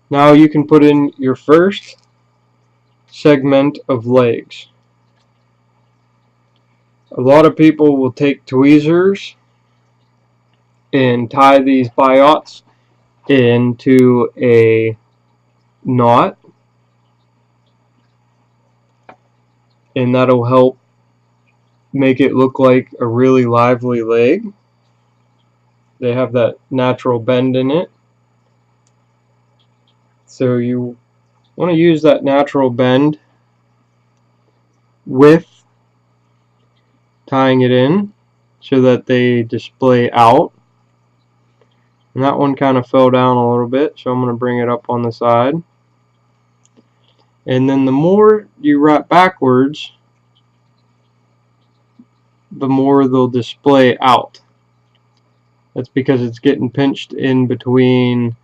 Now you can put in your first segment of legs. A lot of people will take tweezers and tie these biots into a knot, and that'll help make it look like a really lively leg. They have that natural bend in it, so you want to use that natural bend with tying it in so that they display out. And that one kind of fell down a little bit, so I'm going to bring it up on the side. And then the more you wrap backwards, the more they'll display out. That's because it's getting pinched in between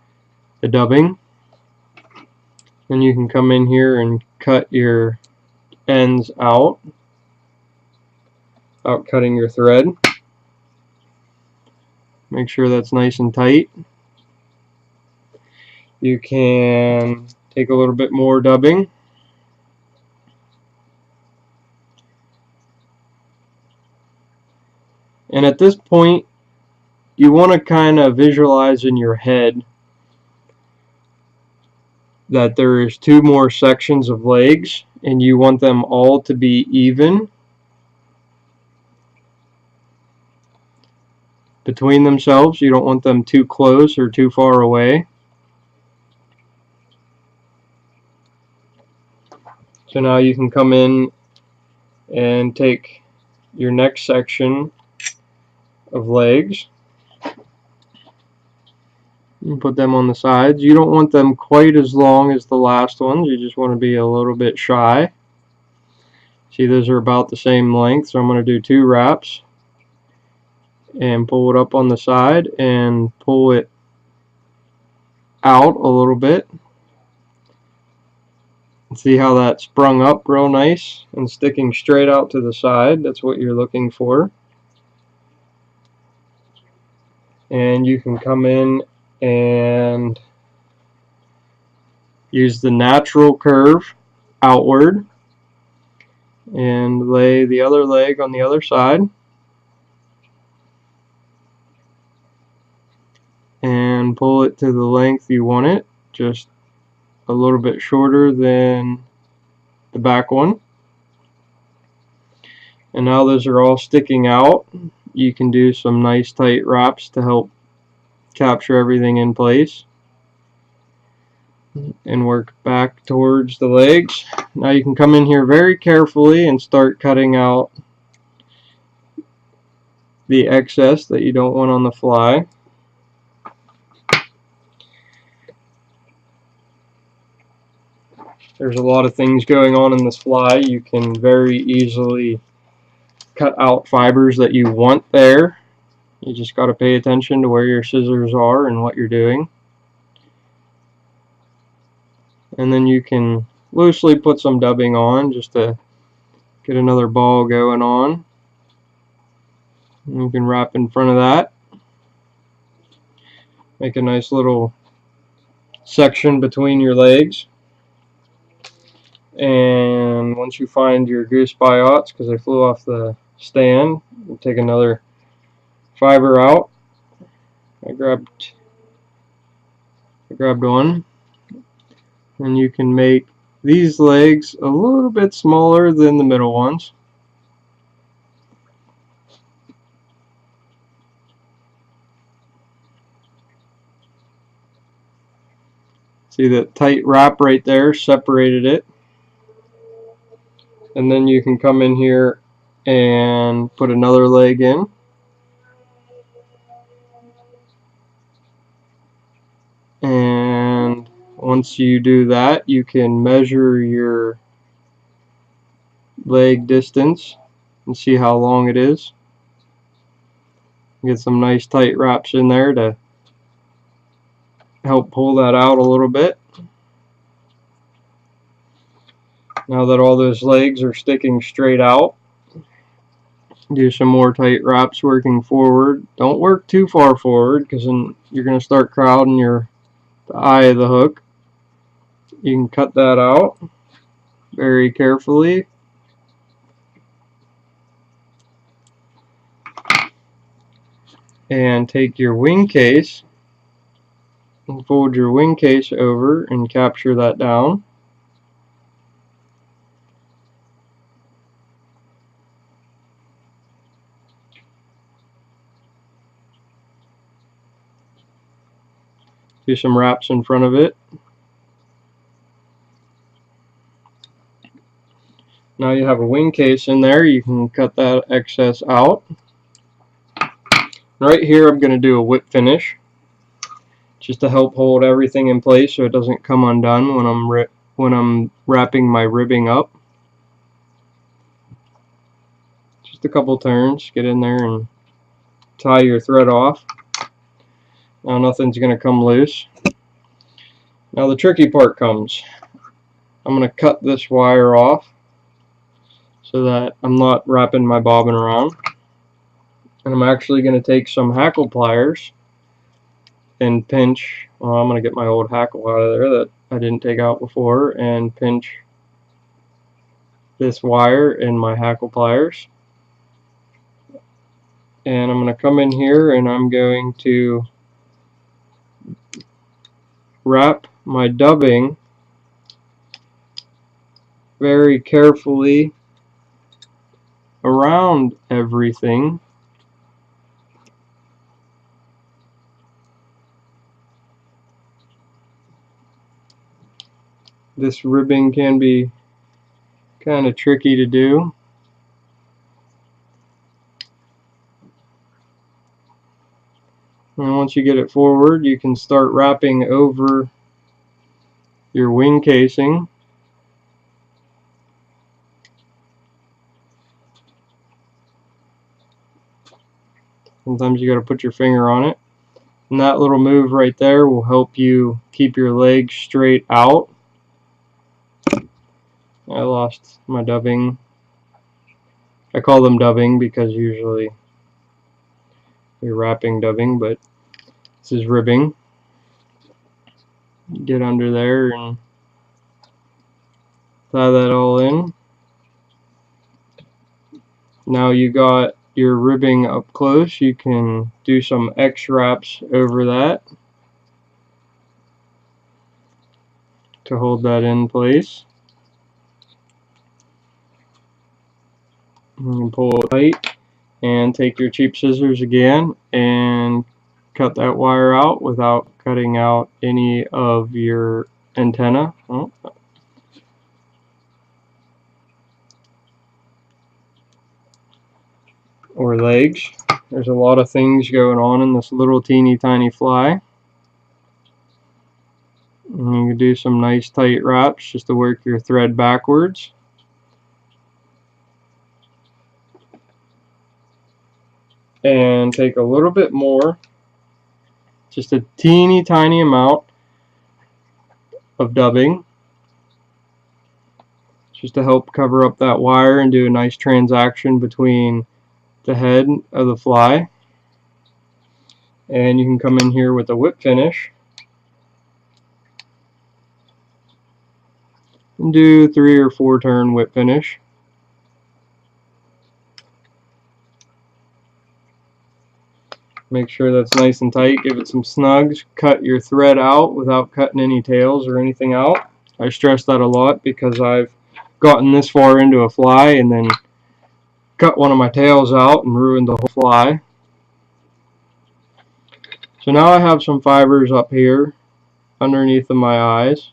the dubbing. Then you can come in here and cut your ends out without cutting your thread. Make sure that's nice and tight. You can take a little bit more dubbing. And at this point, you want to kind of visualize in your head that there is two more sections of legs, and you want them all to be even between themselves. You don't want them too close or too far away. So now you can come in and take your next section of legs and put them on the sides. You don't want them quite as long as the last ones. You just want to be a little bit shy. See, those are about the same length, so I'm going to do 2 wraps and pull it up on the side and pull it out a little bit. See how that sprung up real nice and sticking straight out to the side. That's what you're looking for. And you can come in and use the natural curve outward and lay the other leg on the other side and pull it to the length you want it, just a little bit shorter than the back one. And now those are all sticking out. You can do some nice tight wraps to help capture everything in place and work back towards the legs. Now you can come in here very carefully and start cutting out the excess that you don't want on the fly. There's a lot of things going on in this fly. You can very easily cut out fibers that you want there. You just got to pay attention to where your scissors are and what you're doing. And then you can loosely put some dubbing on just to get another ball going on. And you can wrap in front of that. Make a nice little section between your legs. And once you find your goose biots, because they flew off the stand, we'll take another fiber out. I grabbed one. And you can make these legs a little bit smaller than the middle ones. See that tight wrap right there separated it. And then you can come in here and put another leg in. And once you do that, you can measure your leg distance and see how long it is. Get some nice tight wraps in there to help pull that out a little bit. Now that all those legs are sticking straight out, do some more tight wraps working forward. Don't work too far forward because then you're going to start crowding the eye of the hook. You can cut that out very carefully. And take your wing case and fold your wing case over and capture that down. Do some wraps in front of it. Now you have a wing case in there. You can cut that excess out. Right here I'm going to do a whip finish, just to help hold everything in place so it doesn't come undone when I'm wrapping my ribbing up. Just a couple turns, get in there and tie your thread off. Now nothing's going to come loose. Now the tricky part comes. I'm going to cut this wire off so that I'm not wrapping my bobbin around. And I'm actually going to take some hackle pliers and pinch, well, I'm going to get my old hackle out of there that I didn't take out before, and pinch this wire in my hackle pliers. And I'm going to come in here and I'm going to wrap my dubbing very carefully around everything. This ribbing can be kind of tricky to do. And once you get it forward, you can start wrapping over your wing casing. Sometimes you got to put your finger on it. And that little move right there will help you keep your legs straight out. I lost my dubbing. I call them dubbing because usually you're wrapping dubbing, but this is ribbing. Get under there and tie that all in. Now you got your ribbing up close. You can do some X wraps over that to hold that in place. You can pull it tight and take your cheap scissors again and cut that wire out without cutting out any of your antenna. Or legs. There's a lot of things going on in this little teeny tiny fly. And you can do some nice tight wraps just to work your thread backwards. And take a little bit more, just a teeny tiny amount of dubbing, just to help cover up that wire and do a nice transaction between the head of the fly. And you can come in here with a whip finish and do 3 or 4 turn whip finish. Make sure that's nice and tight. Give it some snugs. Cut your thread out without cutting any tails or anything out. I stress that a lot because I've gotten this far into a fly and then cut one of my tails out and ruined the whole fly. So now I have some fibers up here underneath of my eyes,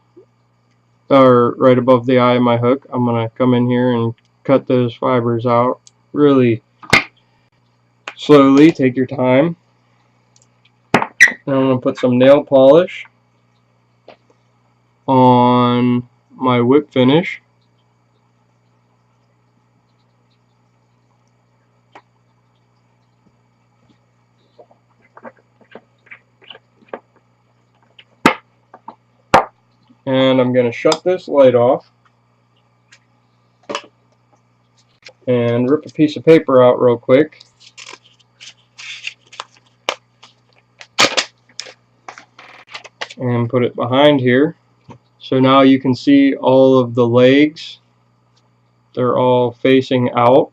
or right above the eye of my hook. I'm going to come in here and cut those fibers out really slowly. Take your time. Now I'm going to put some nail polish on my whip finish. And I'm going to shut this light off and rip a piece of paper out real quick. And put it behind here So now you can see all of the legs, they're all facing out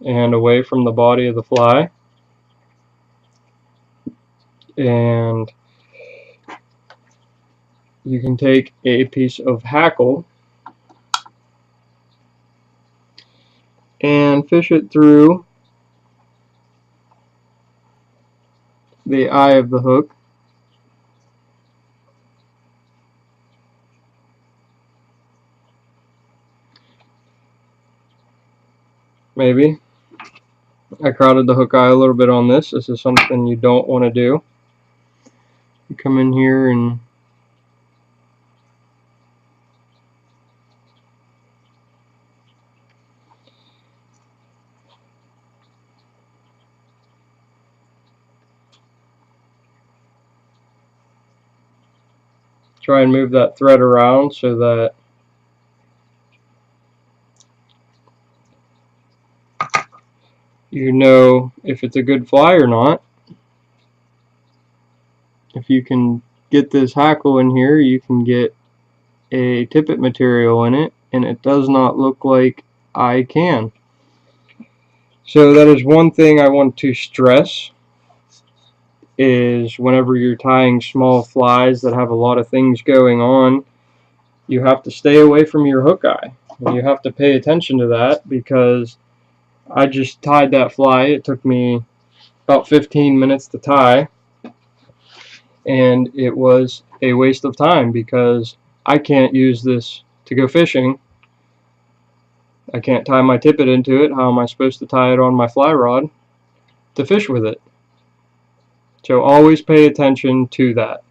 and away from the body of the fly. And you can take a piece of hackle and fish it through the eye of the hook. Maybe. I crowded the hook eye a little bit on this. This is something you don't want to do. You come in here and try and move that thread around so that you know if it's a good fly or not. If you can get this hackle in here, you can get a tippet material in it, and it does not look like I can. So that is one thing I want to stress, is whenever you're tying small flies that have a lot of things going on, you have to stay away from your hook eye. And you have to pay attention to that, because I just tied that fly. It took me about 15 minutes to tie, and it was a waste of time because I can't use this to go fishing. I can't tie my tippet into it. How am I supposed to tie it on my fly rod to fish with it? So always pay attention to that.